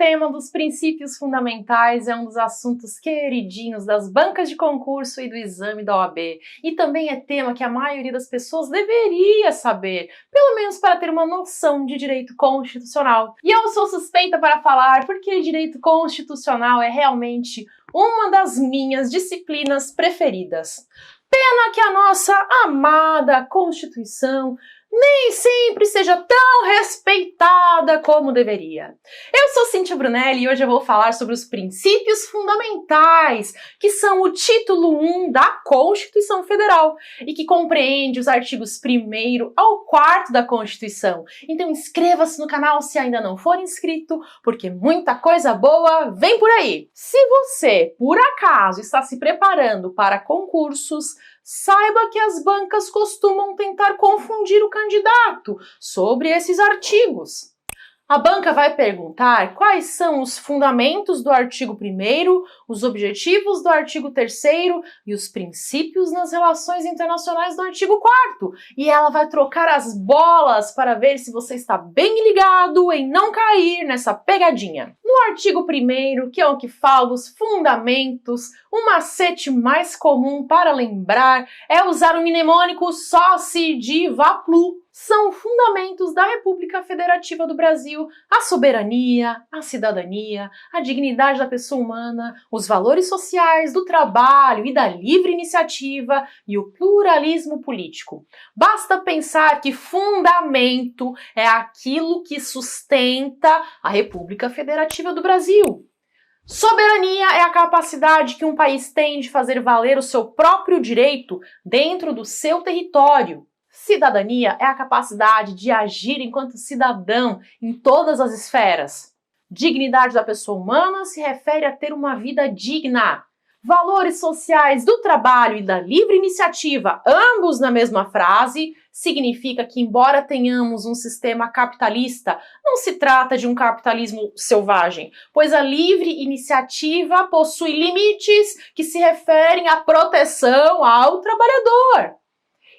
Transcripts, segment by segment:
tema dos princípios fundamentais é um dos assuntos queridinhos das bancas de concurso e do exame da OAB. E também é tema que a maioria das pessoas deveria saber, pelo menos para ter uma noção de direito constitucional. E eu sou suspeita para falar porque direito constitucional é realmente uma das minhas disciplinas preferidas. Pena que a nossa amada Constituição nem sempre seja tão respeitada como deveria. Eu sou Cíntia Brunelli e hoje eu vou falar sobre os princípios fundamentais, que são o título 1 da Constituição Federal e que compreende os artigos 1º ao 4º da Constituição. Então inscreva-se no canal se ainda não for inscrito, porque muita coisa boa vem por aí. Se você, por acaso, está se preparando para concursos, saiba que as bancas costumam tentar confundir o candidato sobre esses artigos. A banca vai perguntar quais são os fundamentos do artigo 1º, os objetivos do artigo 3º e os princípios nas relações internacionais do artigo 4º. E ela vai trocar as bolas para ver se você está bem ligado em não cair nessa pegadinha. No artigo 1º, que é o que fala dos fundamentos, o macete mais comum para lembrar é usar o mnemônico só se diva plu. São fundamentos da República Federativa do Brasil: a soberania, a cidadania, a dignidade da pessoa humana, os valores sociais do trabalho e da livre iniciativa e o pluralismo político. Basta pensar que fundamento é aquilo que sustenta a República Federativa do Brasil. Soberania é a capacidade que um país tem de fazer valer o seu próprio direito dentro do seu território. Cidadania é a capacidade de agir enquanto cidadão em todas as esferas. Dignidade da pessoa humana se refere a ter uma vida digna. Valores sociais do trabalho e da livre iniciativa, ambos na mesma frase, significa que, embora tenhamos um sistema capitalista, não se trata de um capitalismo selvagem, pois a livre iniciativa possui limites que se referem à proteção ao trabalhador.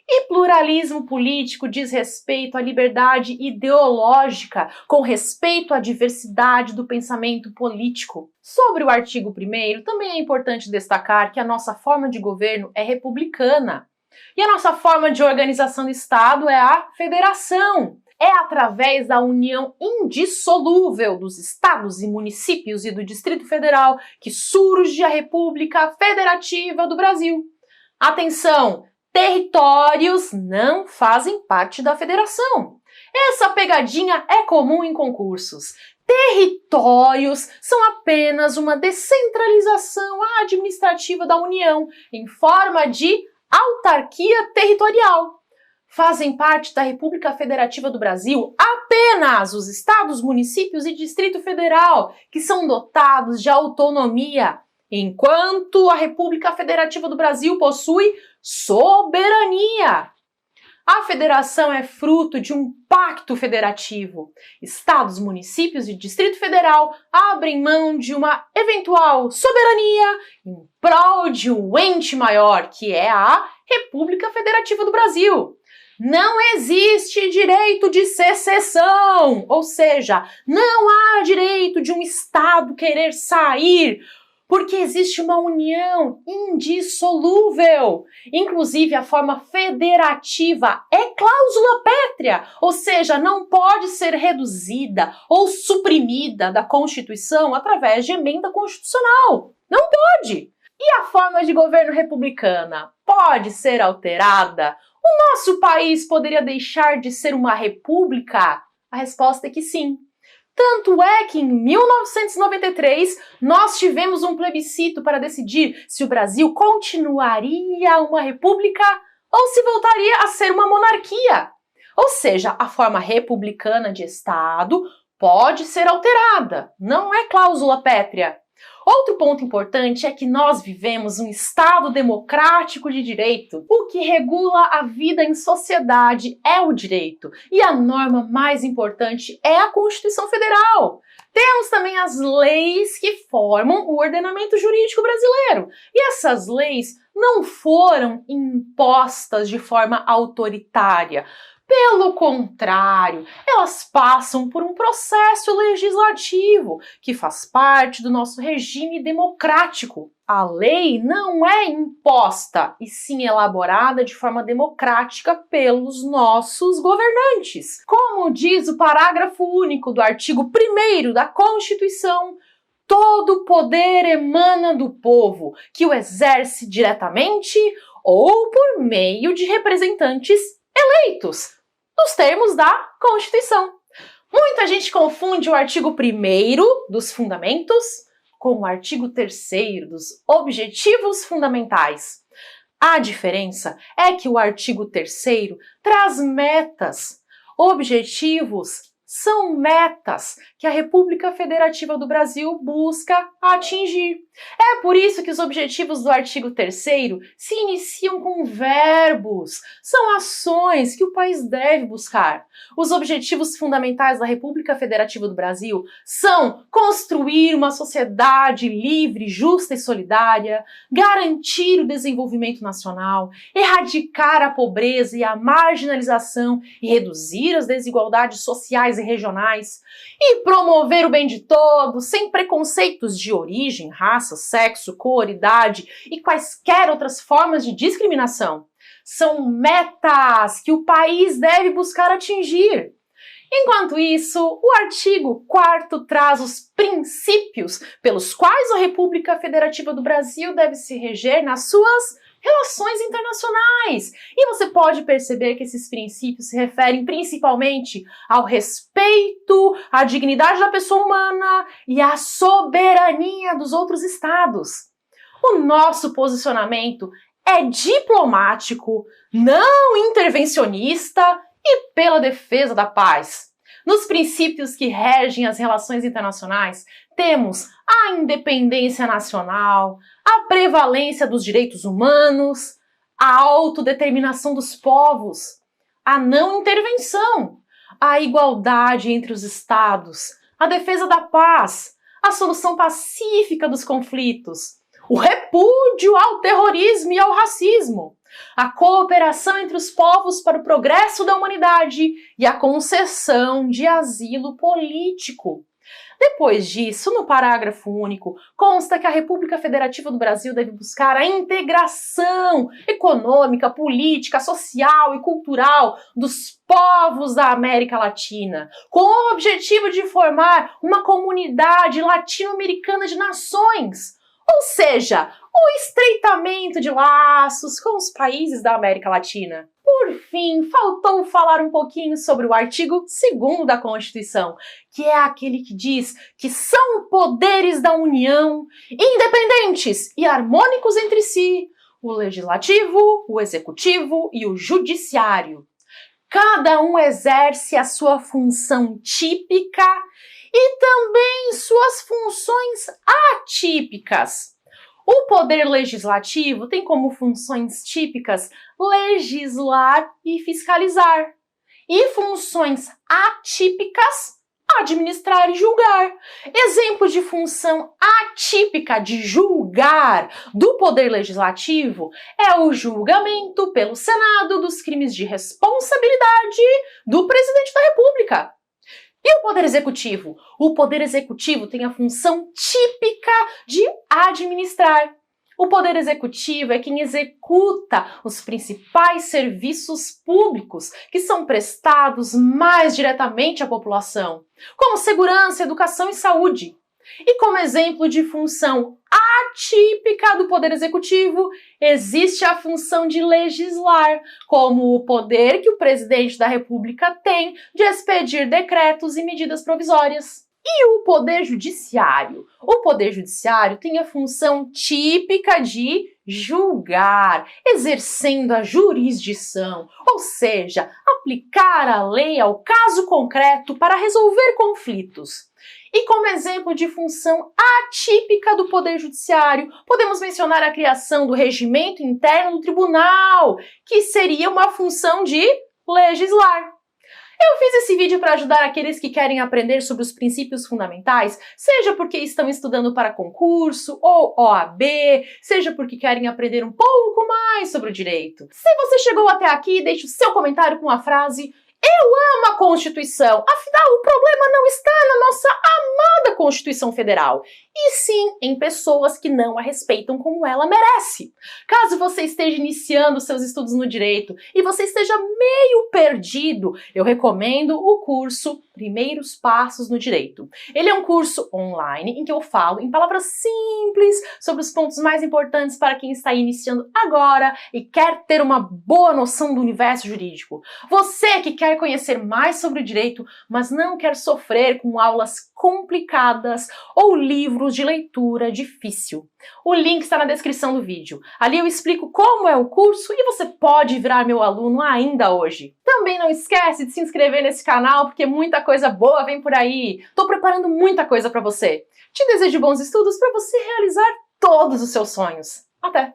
E pluralismo político diz respeito à liberdade ideológica, com respeito à diversidade do pensamento político. Sobre o artigo 1º, também é importante destacar que a nossa forma de governo é republicana. E a nossa forma de organização do Estado é a federação. É através da união indissolúvel dos estados e municípios e do Distrito Federal que surge a República Federativa do Brasil. Atenção! Territórios não fazem parte da federação. Essa pegadinha é comum em concursos. Territórios são apenas uma descentralização administrativa da União em forma de autarquia territorial. Fazem parte da República Federativa do Brasil apenas os estados, municípios e Distrito Federal, que são dotados de autonomia, enquanto a República Federativa do Brasil possui soberania. A federação é fruto de um pacto federativo. Estados, municípios e Distrito Federal abrem mão de uma eventual soberania em prol de um ente maior, que é a República Federativa do Brasil. Não existe direito de secessão, ou seja, não há direito de um Estado querer sair, porque existe uma união indissolúvel. Inclusive, a forma federativa é cláusula pétrea, ou seja, não pode ser reduzida ou suprimida da Constituição através de emenda constitucional. Não pode! E a forma de governo republicana pode ser alterada? O nosso país poderia deixar de ser uma república? A resposta é que sim. Tanto é que em 1993 nós tivemos um plebiscito para decidir se o Brasil continuaria uma república ou se voltaria a ser uma monarquia. Ou seja, a forma republicana de Estado pode ser alterada, não é cláusula pétrea. Outro ponto importante é que nós vivemos um Estado democrático de direito. O que regula a vida em sociedade é o direito. E a norma mais importante é a Constituição Federal. Temos também as leis que formam o ordenamento jurídico brasileiro. E essas leis não foram impostas de forma autoritária. Pelo contrário, elas passam por um processo legislativo que faz parte do nosso regime democrático. A lei não é imposta, e sim elaborada de forma democrática pelos nossos governantes. Como diz o parágrafo único do artigo 1º da Constituição, todo poder emana do povo, que o exerce diretamente ou por meio de representantes eleitos, nos termos da Constituição. Muita gente confunde o artigo 1º dos Fundamentos com o artigo 3º dos Objetivos Fundamentais. A diferença é que o artigo 3º traz metas. Objetivos são metas que a República Federativa do Brasil busca atingir. É por isso que os objetivos do artigo 3º se iniciam com verbos. São ações que o país deve buscar. Os objetivos fundamentais da República Federativa do Brasil são construir uma sociedade livre, justa e solidária, garantir o desenvolvimento nacional, erradicar a pobreza e a marginalização e reduzir as desigualdades sociais e regionais, e promover o bem de todos, sem preconceitos de origem, raça, sexo, cor, idade e quaisquer outras formas de discriminação. São metas que o país deve buscar atingir. Enquanto isso, o artigo 4º traz os princípios pelos quais a República Federativa do Brasil deve se reger nas suas relações internacionais. E você pode perceber que esses princípios se referem principalmente ao respeito, à dignidade da pessoa humana e à soberania dos outros estados. O nosso posicionamento é diplomático, não intervencionista e pela defesa da paz. Nos princípios que regem as relações internacionais, temos a independência nacional, a prevalência dos direitos humanos, a autodeterminação dos povos, a não intervenção, a igualdade entre os estados, a defesa da paz, a solução pacífica dos conflitos, o repúdio ao terrorismo e ao racismo, a cooperação entre os povos para o progresso da humanidade e a concessão de asilo político. Depois disso, no parágrafo único, consta que a República Federativa do Brasil deve buscar a integração econômica, política, social e cultural dos povos da América Latina, com o objetivo de formar uma comunidade latino-americana de nações, ou seja, o estreitamento de laços com os países da América Latina. Por fim, faltou falar um pouquinho sobre o artigo 2º da Constituição, que é aquele que diz que são poderes da União, independentes e harmônicos entre si, o Legislativo, o Executivo e o Judiciário. Cada um exerce a sua função típica e também suas funções atípicas. O poder legislativo tem como funções típicas legislar e fiscalizar, e funções atípicas administrar e julgar. Exemplo de função atípica de julgar do poder legislativo é o julgamento pelo Senado dos crimes de responsabilidade do presidente da República. E o Poder Executivo? O Poder Executivo tem a função típica de administrar. O Poder Executivo é quem executa os principais serviços públicos que são prestados mais diretamente à população, como segurança, educação e saúde. E como exemplo de função atípica do Poder Executivo, existe a função de legislar, como o poder que o presidente da República tem de expedir decretos e medidas provisórias. E o Poder Judiciário? O Poder Judiciário tem a função típica de julgar, exercendo a jurisdição, ou seja, aplicar a lei ao caso concreto para resolver conflitos. E como exemplo de função atípica do Poder Judiciário, podemos mencionar a criação do regimento interno do tribunal, que seria uma função de legislar. Eu fiz esse vídeo para ajudar aqueles que querem aprender sobre os princípios fundamentais, seja porque estão estudando para concurso ou OAB, seja porque querem aprender um pouco mais sobre o direito. Se você chegou até aqui, deixe o seu comentário com a frase Ama a Constituição. Afinal, o problema não está na nossa amada Constituição Federal, e sim em pessoas que não a respeitam como ela merece. Caso você esteja iniciando seus estudos no direito e você esteja meio perdido, eu recomendo o curso Primeiros Passos no Direito. Ele é um curso online em que eu falo em palavras simples sobre os pontos mais importantes para quem está iniciando agora e quer ter uma boa noção do universo jurídico. Você que quer conhecer mais sobre o direito, mas não quer sofrer com aulas complicadas ou livros de leitura difícil. O link está na descrição do vídeo. Ali eu explico como é o curso e você pode virar meu aluno ainda hoje. Também não esquece de se inscrever nesse canal, porque muita coisa boa vem por aí. Tô preparando muita coisa para você. Te desejo bons estudos para você realizar todos os seus sonhos. Até!